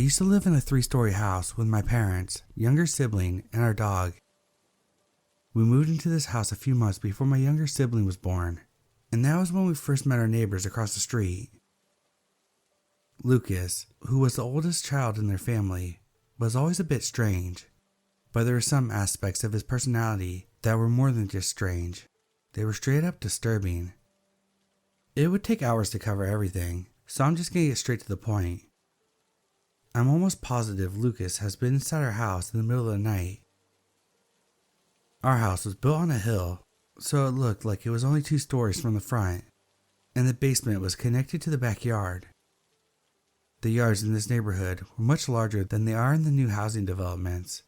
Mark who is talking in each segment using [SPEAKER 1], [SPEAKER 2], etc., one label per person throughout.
[SPEAKER 1] used to live in a 3-story house with my parents, younger sibling, and our dog. We moved into this house a few months before my younger sibling was born, and that was when we first met our neighbors across the street. Lucas, who was the oldest child in their family, was always a bit strange, but there were some aspects of his personality that were more than just strange. They were straight up disturbing. It would take hours to cover everything, so I'm just going to get straight to the point. I'm almost positive Lucas has been inside our house in the middle of the night. Our house was built on a hill, so it looked like it was only 2 stories from the front, and the basement was connected to the backyard. The yards in this neighborhood were much larger than they are in the new housing developments,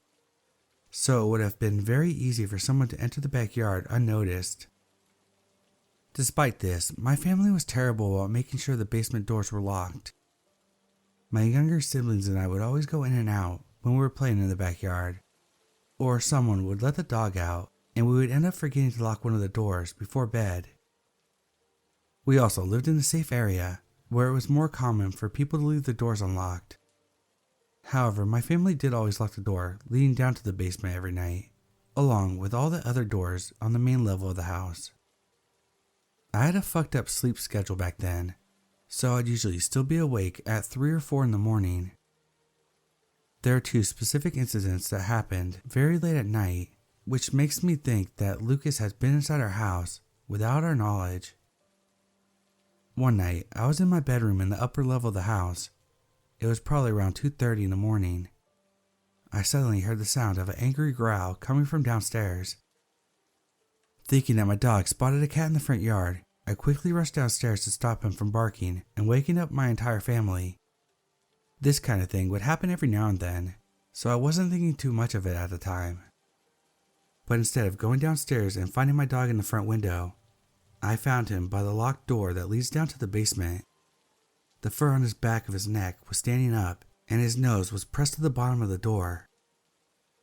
[SPEAKER 1] so it would have been very easy for someone to enter the backyard unnoticed. Despite this, my family was terrible about making sure the basement doors were locked. My younger siblings and I would always go in and out when we were playing in the backyard, or someone would let the dog out and we would end up forgetting to lock one of the doors before bed. We also lived in a safe area where it was more common for people to leave the doors unlocked. However, my family did always lock the door leading down to the basement every night, along with all the other doors on the main level of the house. I had a fucked up sleep schedule back then, so I'd usually still be awake at 3 or 4 in the morning. There are 2 specific incidents that happened very late at night, which makes me think that Lucas has been inside our house without our knowledge. One night, I was in my bedroom in the upper level of the house. It was probably around 2:30 in the morning. I suddenly heard the sound of an angry growl coming from downstairs. Thinking that my dog spotted a cat in the front yard, I quickly rushed downstairs to stop him from barking and waking up my entire family. This kind of thing would happen every now and then, so I wasn't thinking too much of it at the time. But instead of going downstairs and finding my dog in the front window, I found him by the locked door that leads down to the basement. The fur on his back of his neck was standing up, and his nose was pressed to the bottom of the door.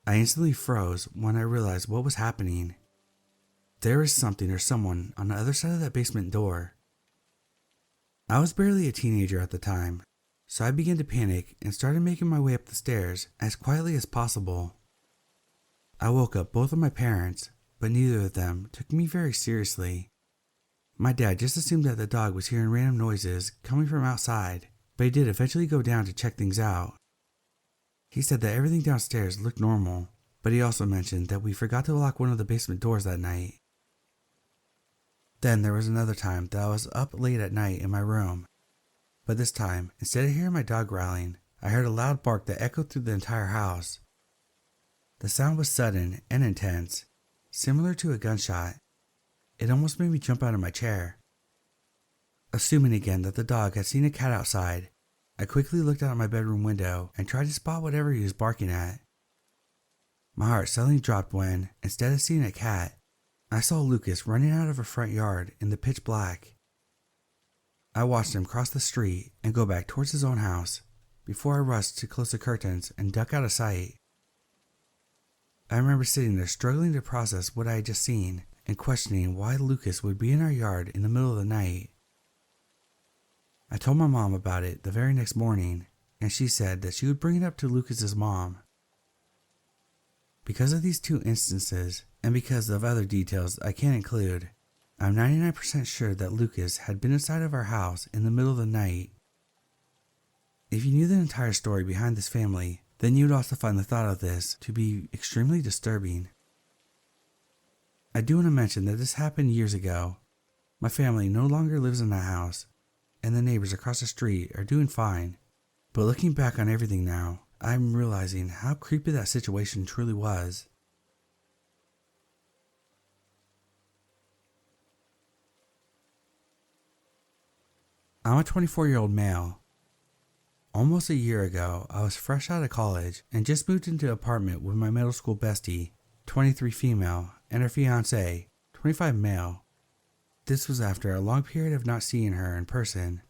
[SPEAKER 1] I instantly froze when I realized what was happening. There was something or someone on the other side of that basement door. I was barely a teenager at the time, so I began to panic and started making my way up the stairs as quietly as possible. I woke up both of my parents, but neither of them took me very seriously. My dad just assumed that the dog was hearing random noises coming from outside, but he did eventually go down to check things out. He said that everything downstairs looked normal, but he also mentioned that we forgot to lock one of the basement doors that night. Then there was another time that I was up late at night in my room, but this time, instead of hearing my dog growling, I heard a loud bark that echoed through the entire house. The sound was sudden and intense, similar to a gunshot. It almost made me jump out of my chair. Assuming again that the dog had seen a cat outside, I quickly looked out my bedroom window and tried to spot whatever he was barking at. My heart suddenly dropped when, instead of seeing a cat, I saw Lucas running out of a front yard in the pitch black. I watched him cross the street and go back towards his own house before I rushed to close the curtains and duck out of sight. I remember sitting there struggling to process what I had just seen and questioning why Lucas would be in our yard in the middle of the night. I told my mom about it the very next morning, and she said that she would bring it up to Lucas's mom. Because of these 2 instances, and because of other details I can't include, I'm 99% sure that Lucas had been inside of our house in the middle of the night. If you knew the entire story behind this family, then you would also find the thought of this to be extremely disturbing. I do want to mention that this happened years ago. My family no longer lives in that house, and the neighbors across the street are doing fine. But looking back on everything now, I'm realizing how creepy that situation truly was. I'm a 24-year-old male. Almost a year ago, I was fresh out of college and just moved into an apartment with my middle school bestie, 23 female, and her fiance, 25 male. This was after a long period of not seeing her in person.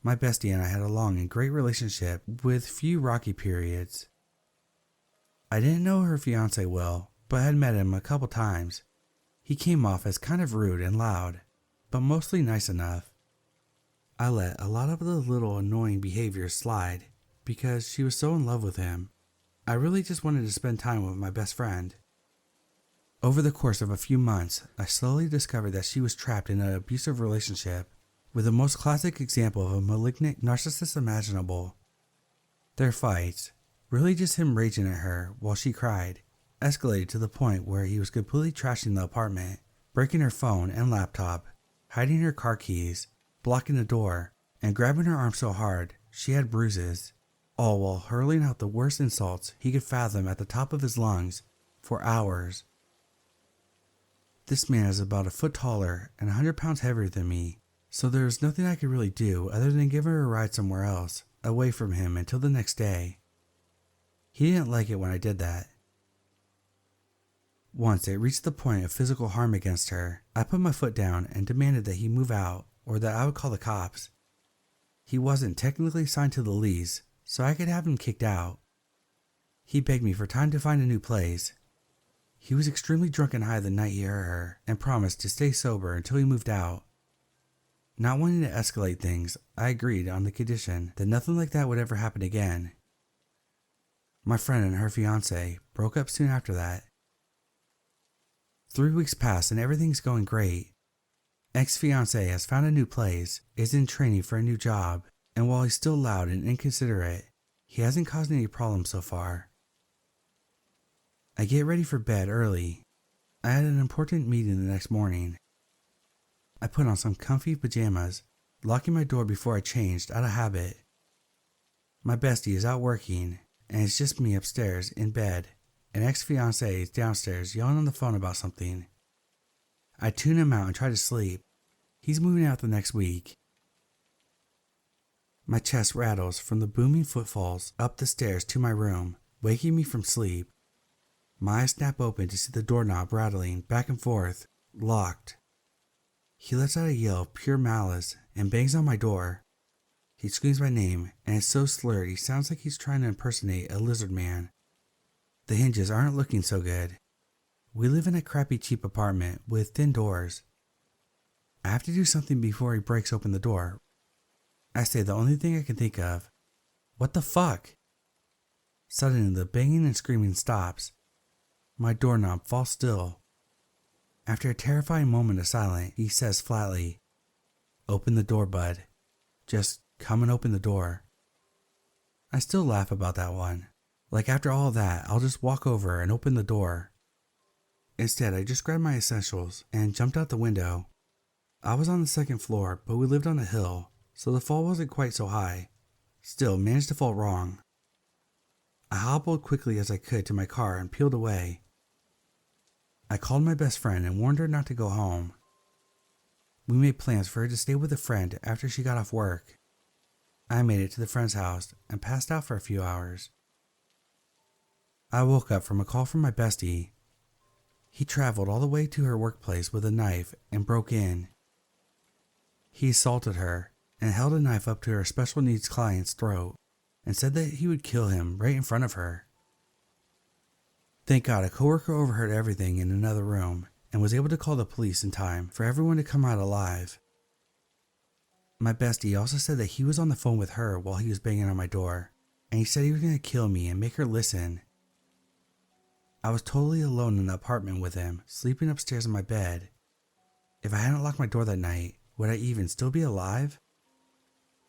[SPEAKER 1] My bestie and I had a long and great relationship with few rocky periods. I didn't know her fiance well, but had met him a couple times. He came off as kind of rude and loud, but mostly nice enough. I let a lot of the little annoying behaviors slide because she was so in love with him. I really just wanted to spend time with my best friend. Over the course of a few months, I slowly discovered that she was trapped in an abusive relationship with the most classic example of a malignant narcissist imaginable. Their fights, really just him raging at her while she cried, escalated to the point where he was completely trashing the apartment, breaking her phone and laptop, hiding her car keys, blocking the door, and grabbing her arm so hard she had bruises, all while hurling out the worst insults he could fathom at the top of his lungs for hours. This man is about a foot taller and 100 pounds heavier than me, so there was nothing I could really do other than give her a ride somewhere else, away from him until the next day. He didn't like it when I did that. Once it reached the point of physical harm against her, I put my foot down and demanded that he move out or that I would call the cops. He wasn't technically signed to the lease, so I could have him kicked out. He begged me for time to find a new place. He was extremely drunk and high the night he hurt her and promised to stay sober until he moved out. Not wanting to escalate things, I agreed on the condition that nothing like that would ever happen again. My friend and her fiance broke up soon after that. 3 weeks passed and everything's going great. Ex-fiance has found a new place, is in training for a new job, and while he's still loud and inconsiderate, he hasn't caused any problems so far. I get ready for bed early. I had an important meeting the next morning. I put on some comfy pajamas, locking my door before I changed out of habit. My bestie is out working, and it's just me upstairs in bed, and ex-fiance is downstairs yelling on the phone about something. I tune him out and try to sleep. He's moving out the next week. My chest rattles from the booming footfalls up the stairs to my room, waking me from sleep. My eyes snap open to see the doorknob rattling back and forth, locked. He lets out a yell of pure malice and bangs on my door. He screams my name, and it's so slurred he sounds like he's trying to impersonate a lizard man. The hinges aren't looking so good. We live in a crappy cheap apartment with thin doors. I have to do something before he breaks open the door. I say the only thing I can think of. What the fuck? Suddenly the banging and screaming stops. My doorknob falls still. After a terrifying moment of silence, he says flatly, "Open the door, bud. Just come and open the door." I still laugh about that one. Like after all that, I'll just walk over and open the door. Instead, I just grabbed my essentials and jumped out the window. I was on the second floor, but we lived on a hill, so the fall wasn't quite so high. Still, managed to fall wrong. I hobbled quickly as I could to my car and peeled away. I called my best friend and warned her not to go home. We made plans for her to stay with a friend after she got off work. I made it to the friend's house and passed out for a few hours. I woke up from a call from my bestie. He traveled all the way to her workplace with a knife and broke in. He assaulted her and held a knife up to her special needs client's throat and said that he would kill him right in front of her. Thank God a coworker overheard everything in another room and was able to call the police in time for everyone to come out alive. My bestie also said that he was on the phone with her while he was banging on my door, and he said he was going to kill me and make her listen. I was totally alone in the apartment with him, sleeping upstairs in my bed. If I hadn't locked my door that night, would I even still be alive?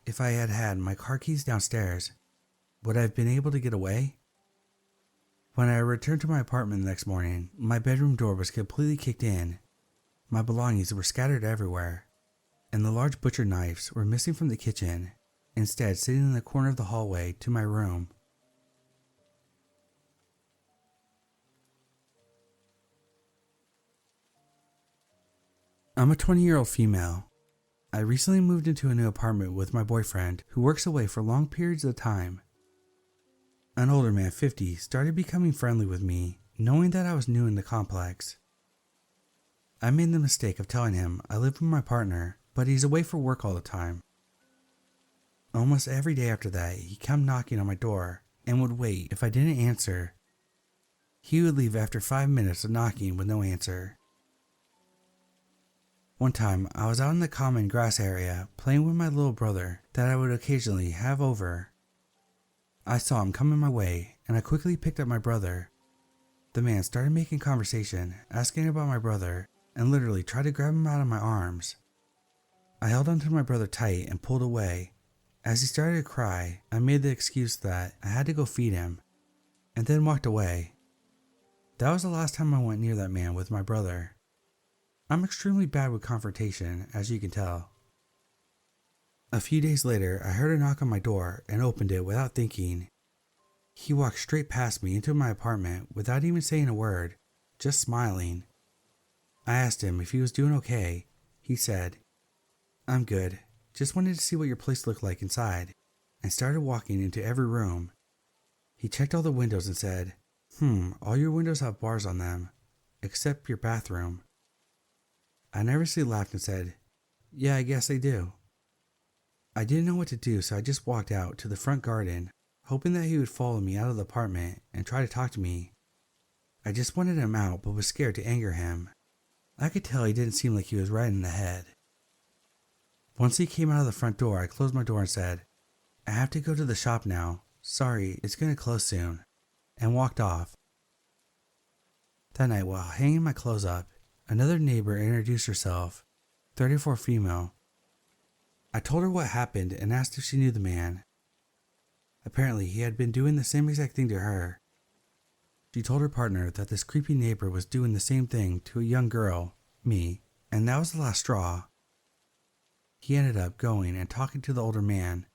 [SPEAKER 1] If I had had my car keys downstairs, would I have been able to get away? When I returned to my apartment the next morning, my bedroom door was completely kicked in. My belongings were scattered everywhere, and the large butcher knives were missing from the kitchen, instead sitting in the corner of the hallway to my room. I'm a 20-year-old female. I recently moved into a new apartment with my boyfriend who works away for long periods of time. An older man, 50, started becoming friendly with me, knowing that I was new in the complex. I made the mistake of telling him I lived with my partner, but he's away for work all the time. Almost every day after that, he'd come knocking on my door and would wait if I didn't answer. He would leave after 5 minutes of knocking with no answer. One time, I was out in the common grass area playing with my little brother that I would occasionally have over. I saw him coming my way, and I quickly picked up my brother. The man started making conversation, asking about my brother, and literally tried to grab him out of my arms. I held onto my brother tight and pulled away. As he started to cry, I made the excuse that I had to go feed him, and then walked away. That was the last time I went near that man with my brother. I'm extremely bad with confrontation, as you can tell. A few days later, I heard a knock on my door and opened it without thinking. He walked straight past me into my apartment without even saying a word, just smiling. I asked him if he was doing okay. He said, "I'm good. Just wanted to see what your place looked like inside," and started walking into every room. He checked all the windows and said, All your windows have bars on them, except your bathroom." I nervously laughed and said, "Yeah, I guess they do." I didn't know what to do, so I just walked out to the front garden, hoping that he would follow me out of the apartment and try to talk to me. I just wanted him out, but was scared to anger him. I could tell he didn't seem like he was right in the head. Once he came out of the front door, I closed my door and said, "I have to go to the shop now. Sorry, it's going to close soon," and walked off. That night, while hanging my clothes up, another neighbor introduced herself, 34 female. I told her what happened and asked if she knew the man. Apparently, he had been doing the same exact thing to her. She told her partner that this creepy neighbor was doing the same thing to a young girl, me, and that was the last straw. He ended up going and talking to the older man.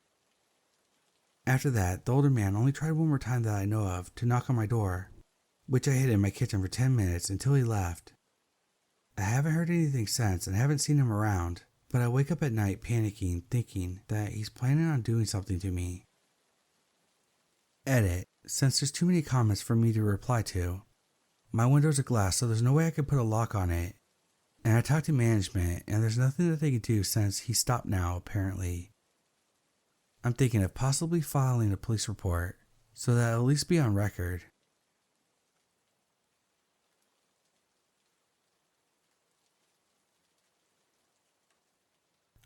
[SPEAKER 1] After that, the older man only tried one more time that I know of to knock on my door, which I hid in my kitchen for 10 minutes until he left. I haven't heard anything since and haven't seen him around, but I wake up at night panicking, thinking that he's planning on doing something to me. Edit, since there's too many comments for me to reply to. My windows are glass, so there's no way I could put a lock on it. And I talked to management, and there's nothing that they can do since he stopped now, apparently. I'm thinking of possibly filing a police report, so that it'll at least be on record.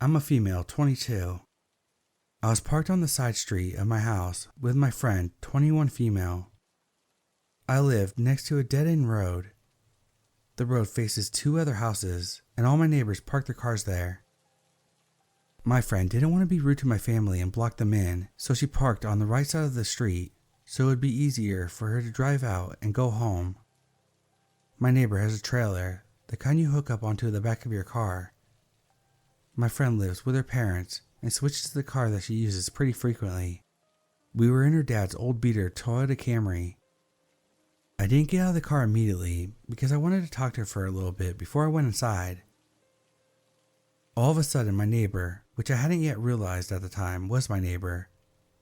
[SPEAKER 1] I'm a female, 22. I was parked on the side street of my house with my friend, 21 female. I lived next to a dead-end road. The road faces 2 other houses, and all my neighbors parked their cars there. My friend didn't want to be rude to my family and block them in, so she parked on the right side of the street, so it would be easier for her to drive out and go home. My neighbor has a trailer, the kind you hook up onto the back of your car. My friend lives with her parents and switches the car that she uses pretty frequently. We were in her dad's old beater Toyota Camry. I didn't get out of the car immediately because I wanted to talk to her for a little bit before I went inside. All of a sudden, my neighbor, which I hadn't yet realized at the time was my neighbor,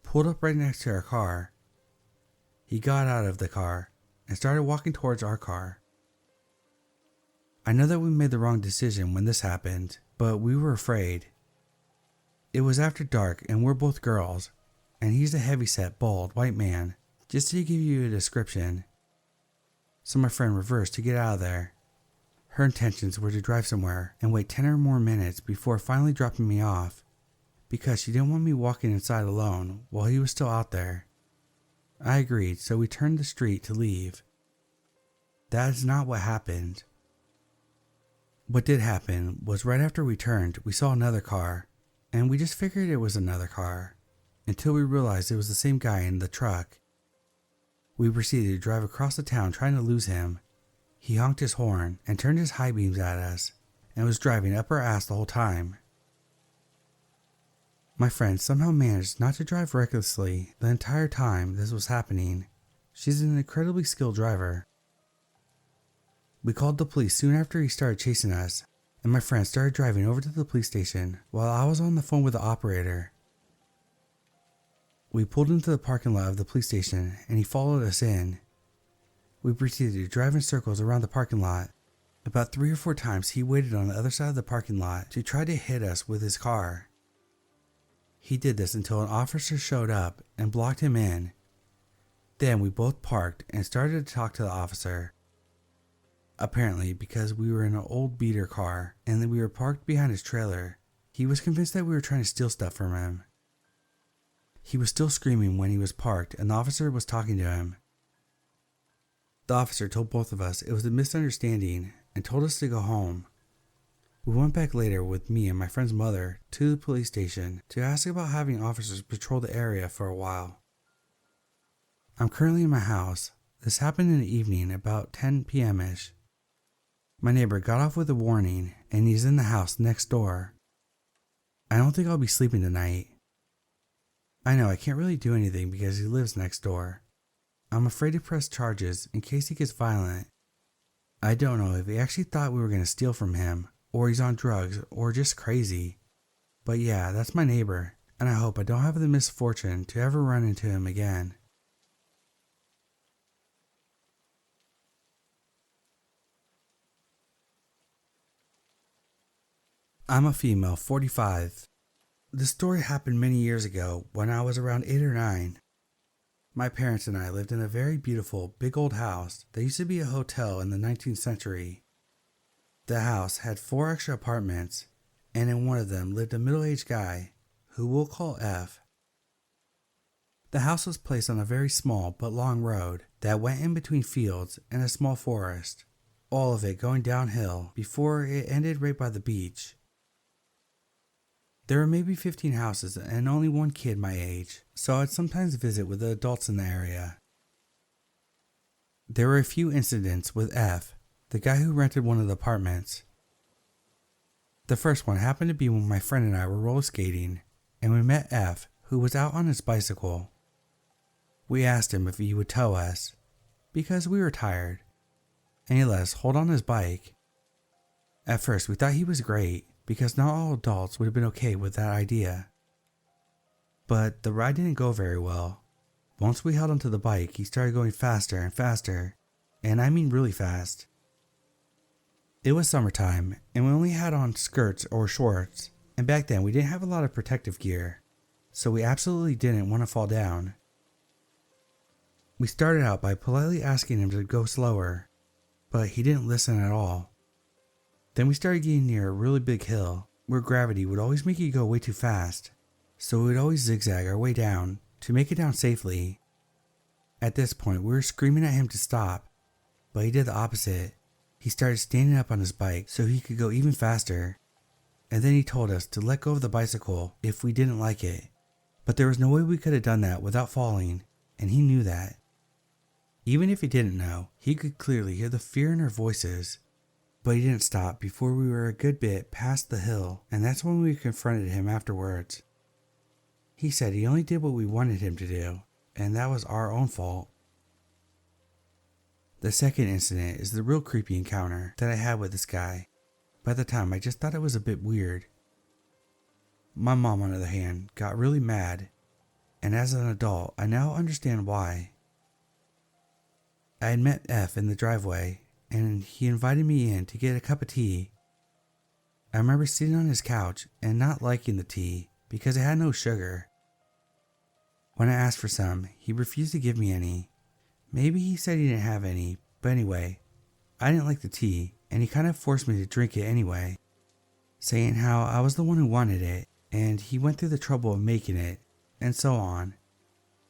[SPEAKER 1] pulled up right next to our car. He got out of the car and started walking towards our car. I know that we made the wrong decision when this happened, but we were afraid. It was after dark and we're both girls, and he's a heavyset, bald, white man, just to give you a description. So my friend reversed to get out of there. Her intentions were to drive somewhere and wait 10 or more minutes before finally dropping me off, because she didn't want me walking inside alone while he was still out there. I agreed, so we turned the street to leave. That is not what happened. What did happen was right after we turned, we saw another car, and we just figured it was another car, until we realized it was the same guy in the truck. We proceeded to drive across the town trying to lose him. He honked his horn and turned his high beams at us, and was driving up our ass the whole time. My friend somehow managed not to drive recklessly the entire time this was happening. She's an incredibly skilled driver. We called the police soon after he started chasing us, and my friend started driving over to the police station while I was on the phone with the operator. We pulled into the parking lot of the police station and he followed us in. We proceeded to drive in circles around the parking lot. About 3 or 4 times he waited on the other side of the parking lot to try to hit us with his car. He did this until an officer showed up and blocked him in. Then we both parked and started to talk to the officer. Apparently, because we were in an old beater car and that we were parked behind his trailer, he was convinced that we were trying to steal stuff from him. He was still screaming when he was parked and the officer was talking to him. The officer told both of us it was a misunderstanding and told us to go home. We went back later with me and my friend's mother to the police station to ask about having officers patrol the area for a while. I'm currently in my house. This happened in the evening about 10 p.m.-ish. My neighbor got off with a warning and he's in the house next door. I don't think I'll be sleeping tonight. I know I can't really do anything because he lives next door. I'm afraid to press charges in case he gets violent. I don't know if he actually thought we were going to steal from him, or he's on drugs, or just crazy. But yeah, that's my neighbor, and I hope I don't have the misfortune to ever run into him again. I'm a female, 45. This story happened many years ago when I was around 8 or 9. My parents and I lived in a very beautiful, big old house that used to be a hotel in the 19th century. The house had 4 extra apartments, and in one of them lived a middle-aged guy, who we'll call F. The house was placed on a very small but long road that went in between fields and a small forest, all of it going downhill before it ended right by the beach. There were maybe 15 houses and only one kid my age, so I'd sometimes visit with the adults in the area. There were a few incidents with F, the guy who rented one of the apartments. The first one happened to be when my friend and I were roller skating, and we met F, who was out on his bicycle. We asked him if he would tow us, because we were tired, and he let us hold on his bike. At first we thought he was great, because not all adults would have been okay with that idea. But the ride didn't go very well. Once we held onto the bike, he started going faster and faster, and I mean really fast. It was summertime, and we only had on skirts or shorts, and back then we didn't have a lot of protective gear, so we absolutely didn't want to fall down. We started out by politely asking him to go slower, but he didn't listen at all. Then we started getting near a really big hill where gravity would always make you go way too fast, so we would always zigzag our way down to make it down safely. At this point we were screaming at him to stop, but he did the opposite. He started standing up on his bike so he could go even faster, and then he told us to let go of the bicycle if we didn't like it, but there was no way we could have done that without falling, and he knew that. Even if he didn't know, he could clearly hear the fear in our voices. But he didn't stop before we were a good bit past the hill, and that's when we confronted him afterwards. He said he only did what we wanted him to do, and that was our own fault. The second incident is the real creepy encounter that I had with this guy. By the time, I just thought it was a bit weird. My mom, on the other hand, got really mad, and as an adult, I now understand why. I had met F in the driveway, and he invited me in to get a cup of tea. I remember sitting on his couch and not liking the tea because it had no sugar. When I asked for some, he refused to give me any. Maybe he said he didn't have any, but anyway, I didn't like the tea, and he kind of forced me to drink it anyway, saying how I was the one who wanted it, and he went through the trouble of making it, and so on.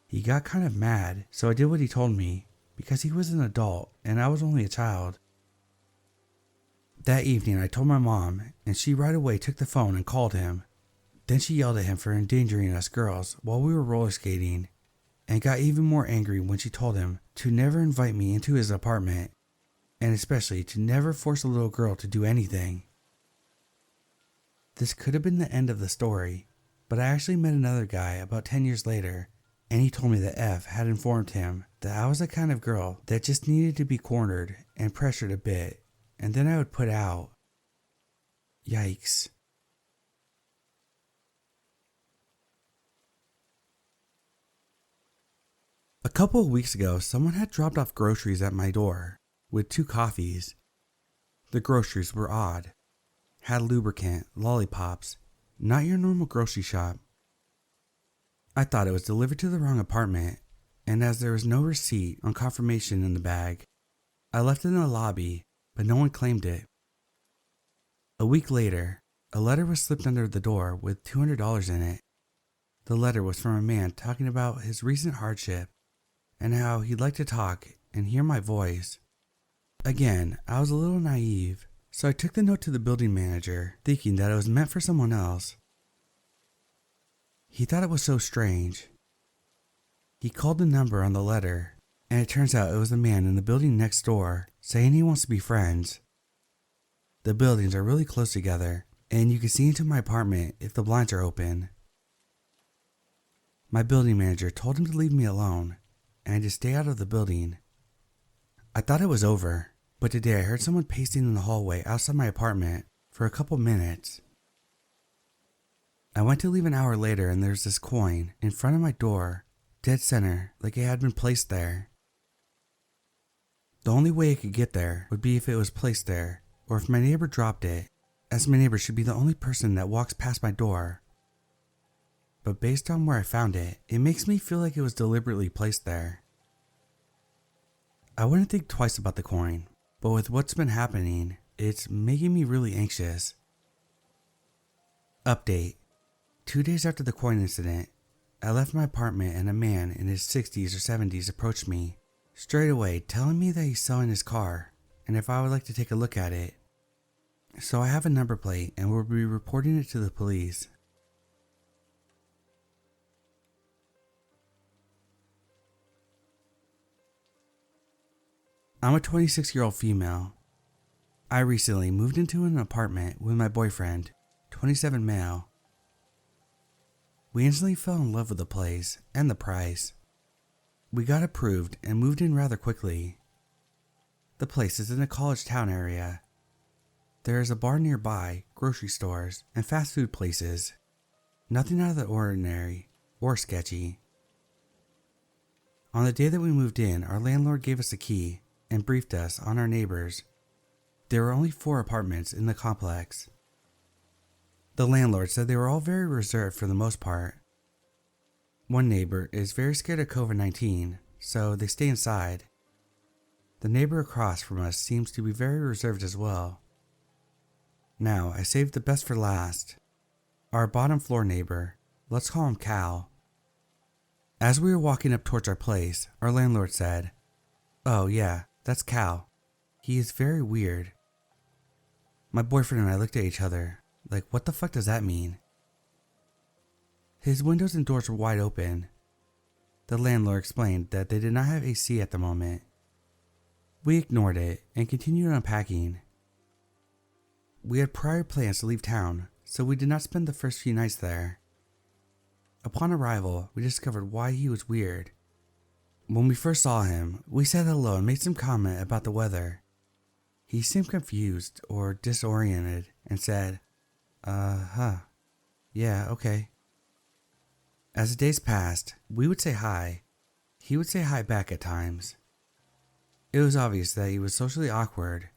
[SPEAKER 1] He got kind of mad, so I did what he told me, because he was an adult and I was only a child. That evening I told my mom, and she right away took the phone and called him. Then she yelled at him for endangering us girls while we were roller skating, and got even more angry when she told him to never invite me into his apartment, and especially to never force a little girl to do anything. This could have been the end of the story, but I actually met another guy about 10 years later, and he told me that F had informed him that I was the kind of girl that just needed to be cornered and pressured a bit, and then I would put out. Yikes. A couple of weeks ago, someone had dropped off groceries at my door with 2 coffees. The groceries were odd. Had lubricant, lollipops, not your normal grocery shop. I thought it was delivered to the wrong apartment, and as there was no receipt on confirmation in the bag, I left it in the lobby, but no one claimed it. A week later, a letter was slipped under the door with $200 in it. The letter was from a man talking about his recent hardship and how he'd like to talk and hear my voice. Again, I was a little naive, so I took the note to the building manager, thinking that it was meant for someone else. He thought it was so strange. He called the number on the letter, and it turns out it was the man in the building next door saying he wants to be friends. The buildings are really close together, and you can see into my apartment if the blinds are open. My building manager told him to leave me alone and to stay out of the building. I thought it was over, but today I heard someone pacing in the hallway outside my apartment for a couple minutes. I went to leave an hour later and there's this coin in front of my door, dead center, like it had been placed there. The only way it could get there would be if it was placed there, or if my neighbor dropped it, as my neighbor should be the only person that walks past my door. But based on where I found it, it makes me feel like it was deliberately placed there. I wouldn't think twice about the coin, but with what's been happening, it's making me really anxious. Update. 2 days after the coin incident, I left my apartment and a man in his 60s or 70s approached me, straight away telling me that he's selling his car and if I would like to take a look at it. So I have a number plate and will be reporting it to the police. I'm a 26-year-old female. I recently moved into an apartment with my boyfriend, 27 male. We instantly fell in love with the place and the price. We got approved and moved in rather quickly. The place is in a college town area. There is a bar nearby, grocery stores, and fast food places. Nothing out of the ordinary or sketchy. On the day that we moved in, our landlord gave us a key and briefed us on our neighbors. There were only 4 apartments in the complex. The landlord said they were all very reserved for the most part. One neighbor is very scared of COVID-19, so they stay inside. The neighbor across from us seems to be very reserved as well. Now, I saved the best for last. Our bottom floor neighbor, let's call him Cal. As we were walking up towards our place, our landlord said, "Oh yeah, that's Cal. He is very weird." My boyfriend and I looked at each other, like what the fuck does that mean? His windows and doors were wide open. The landlord explained that they did not have AC at the moment. We ignored it and continued unpacking. We had prior plans to leave town, so we did not spend the first few nights there. Upon arrival, we discovered why he was weird. When we first saw him, we said hello and made some comment about the weather. He seemed confused or disoriented and said, yeah, okay. As the days passed, we would say hi. He would say hi back at times. It was obvious that he was socially awkward.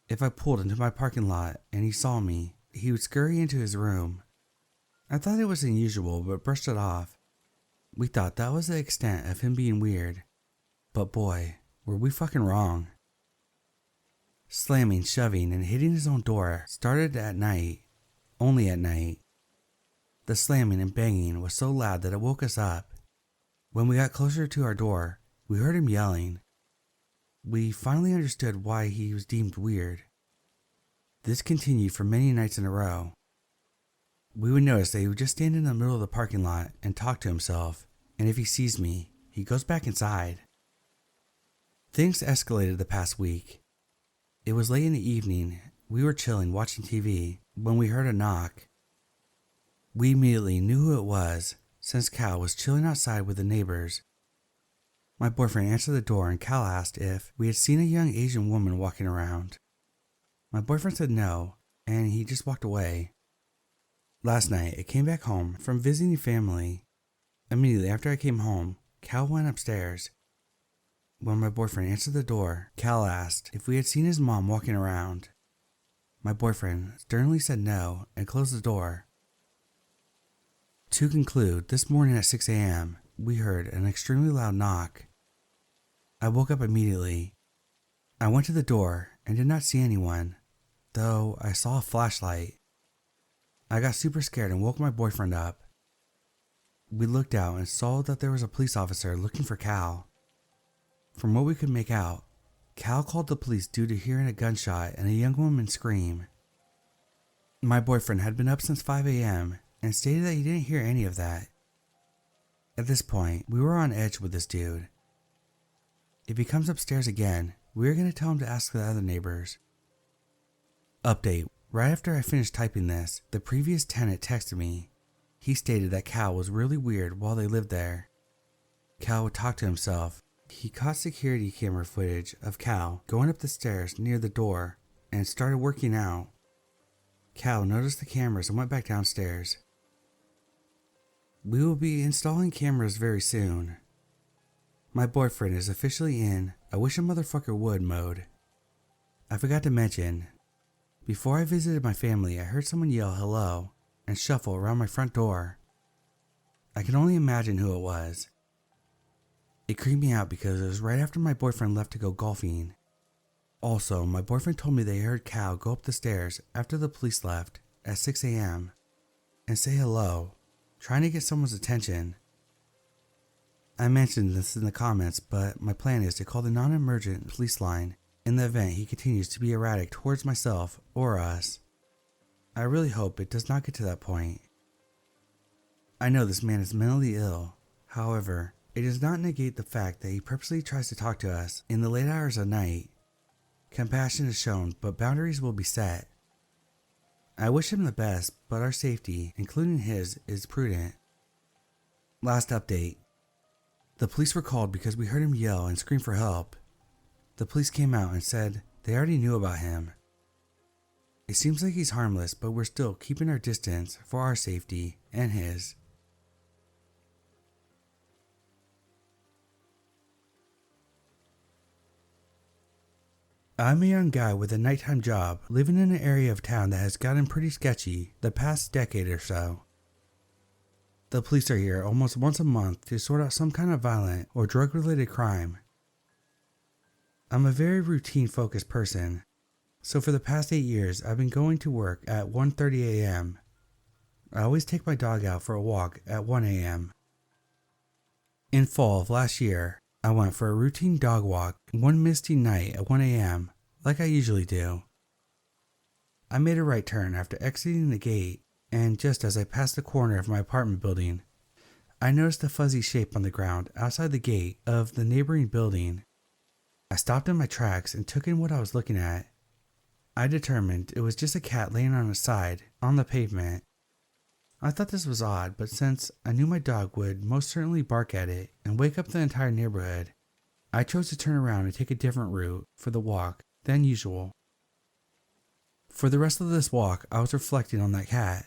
[SPEAKER 1] If I pulled into my parking lot and he saw me, he would scurry into his room. I thought it was unusual but brushed it off. We thought that was the extent of him being weird. But boy, were we fucking wrong. Slamming, shoving, and hitting his own door started at night. Only at night. The slamming and banging was so loud that it woke us up. When we got closer to our door, we heard him yelling. We finally understood why he was deemed weird. This continued for many nights in a row. We would notice that he would just stand in the middle of the parking lot and talk to himself, and if he sees me, he goes back inside. Things escalated the past week. It was late in the evening. We were chilling watching TV when we heard a knock. We immediately knew who it was, since Cal was chilling outside with the neighbors. My boyfriend answered the door and Cal asked if we had seen a young Asian woman walking around. My boyfriend said no, and he just walked away. Last night, I came back home from visiting family. Immediately after I came home, Cal went upstairs. When my boyfriend answered the door, Cal asked if we had seen his mom walking around. My boyfriend sternly said no and closed the door. To conclude, this morning at 6 a.m., we heard an extremely loud knock. I woke up immediately. I went to the door and did not see anyone, though I saw a flashlight. I got super scared and woke my boyfriend up. We looked out and saw that there was a police officer looking for Cal. From what we could make out, Cal called the police due to hearing a gunshot and a young woman scream. My boyfriend had been up since 5 a.m. and stated that he didn't hear any of that. At this point, we were on edge with this dude. If he comes upstairs again, we are going to tell him to ask the other neighbors. Update: right after I finished typing this, the previous tenant texted me. He stated that Cal was really weird while they lived there. Cal would talk to himself. He caught security camera footage of Cal going up the stairs near the door and started working out. Cal noticed the cameras and went back downstairs. We will be installing cameras very soon. My boyfriend is officially in I wish a motherfucker would mode. I forgot to mention, before I visited my family, I heard someone yell hello and shuffle around my front door. I can only imagine who it was. It creeped me out because it was right after my boyfriend left to go golfing. Also, my boyfriend told me they heard Cal go up the stairs after the police left at 6 a.m. and say hello, trying to get someone's attention. I mentioned this in the comments, but my plan is to call the non-emergent police line in the event he continues to be erratic towards myself or us. I really hope it does not get to that point. I know this man is mentally ill. However, it does not negate the fact that he purposely tries to talk to us in the late hours of night. Compassion is shown, but boundaries will be set. I wish him the best, but our safety, including his, is prudent. Last update. The police were called because we heard him yell and scream for help. The police came out and said they already knew about him. It seems like he's harmless, but we're still keeping our distance for our safety and his. I'm a young guy with a nighttime job living in an area of town that has gotten pretty sketchy the past decade or so. The police are here almost once a month to sort out some kind of violent or drug-related crime. I'm a very routine-focused person, so for the past 8 years I've been going to work at 1:30 a.m. I always take my dog out for a walk at 1 a.m. In fall of last year, I went for a routine dog walk one misty night at 1 a.m. like I usually do. I made a right turn after exiting the gate, and just as I passed the corner of my apartment building, I noticed a fuzzy shape on the ground outside the gate of the neighboring building. I stopped in my tracks and took in what I was looking at. I determined it was just a cat laying on its side on the pavement. I thought this was odd, but since I knew my dog would most certainly bark at it and wake up the entire neighborhood, I chose to turn around and take a different route for the walk than usual. For the rest of this walk, I was reflecting on that cat.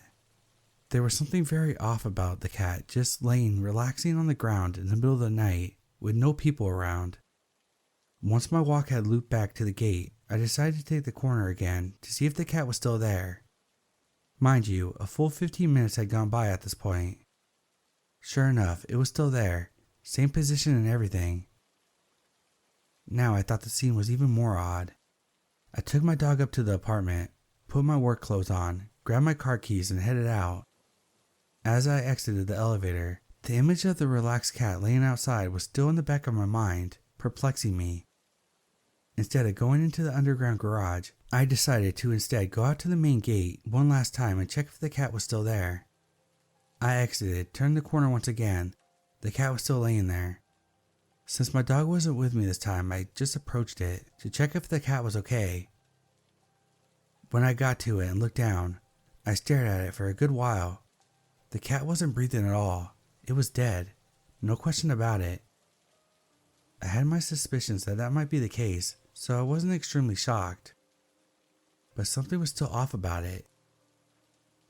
[SPEAKER 1] There was something very off about the cat just laying relaxing on the ground in the middle of the night with no people around. Once my walk had looped back to the gate, I decided to take the corner again to see if the cat was still there. Mind you, a full 15 minutes had gone by at this point. Sure enough, it was still there, same position and everything. Now I thought the scene was even more odd. I took my dog up to the apartment, put my work clothes on, grabbed my car keys and headed out. As I exited the elevator, the image of the relaxed cat laying outside was still in the back of my mind, perplexing me. Instead of going into the underground garage, I decided to instead go out to the main gate one last time and check if the cat was still there. I exited, turned the corner once again. The cat was still laying there. Since my dog wasn't with me this time, I just approached it to check if the cat was okay. When I got to it and looked down, I stared at it for a good while. The cat wasn't breathing at all. It was dead. No question about it. I had my suspicions that might be the case, so I wasn't extremely shocked. But something was still off about it.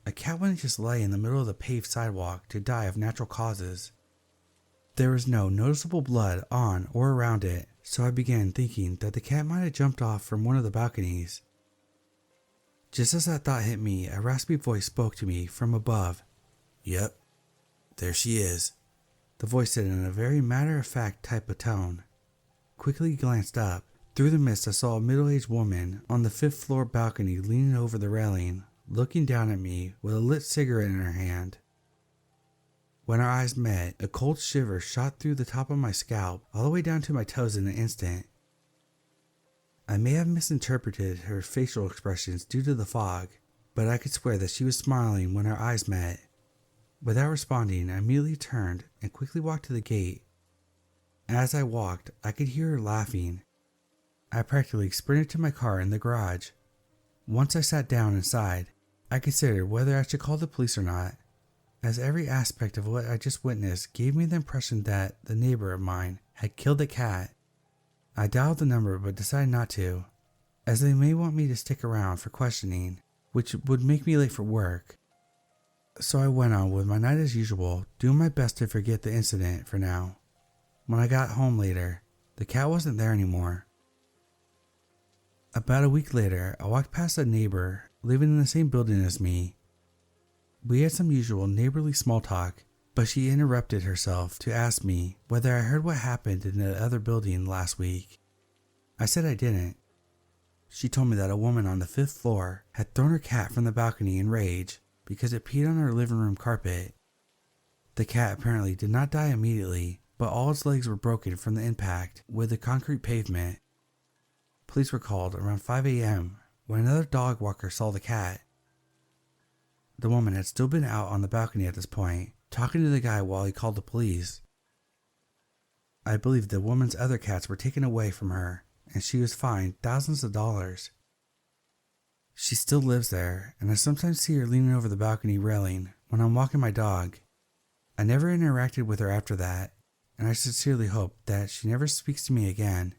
[SPEAKER 1] A cat wouldn't just lay in the middle of the paved sidewalk to die of natural causes. There was no noticeable blood on or around it, so I began thinking that the cat might have jumped off from one of the balconies. Just as that thought hit me, a raspy voice spoke to me from above. "Yep, there she is." The voice said in a very matter-of-fact type of tone. Quickly glanced up. Through the mist I saw a middle-aged woman on the 5th floor balcony leaning over the railing, looking down at me with a lit cigarette in her hand. When our eyes met, a cold shiver shot through the top of my scalp all the way down to my toes in an instant. I may have misinterpreted her facial expressions due to the fog, but I could swear that she was smiling when our eyes met. Without responding, I immediately turned and quickly walked to the gate. As I walked, I could hear her laughing. I practically sprinted to my car in the garage. Once I sat down inside, I considered whether I should call the police or not, as every aspect of what I just witnessed gave me the impression that the neighbor of mine had killed a cat. I dialed the number but decided not to, as they may want me to stick around for questioning, which would make me late for work. So I went on with my night as usual, doing my best to forget the incident for now. When I got home later, the cat wasn't there anymore. About a week later, I walked past a neighbor living in the same building as me. We had some usual neighborly small talk, but she interrupted herself to ask me whether I heard what happened in the other building last week. I said I didn't. She told me that a woman on the 5th floor had thrown her cat from the balcony in rage because it peed on her living room carpet. The cat apparently did not die immediately, but all its legs were broken from the impact with the concrete pavement. Police were called around 5 a.m. when another dog walker saw the cat. The woman had still been out on the balcony at this point, talking to the guy while he called the police. I believe the woman's other cats were taken away from her, and she was fined thousands of dollars. She still lives there, and I sometimes see her leaning over the balcony railing when I'm walking my dog. I never interacted with her after that, and I sincerely hope that she never speaks to me again.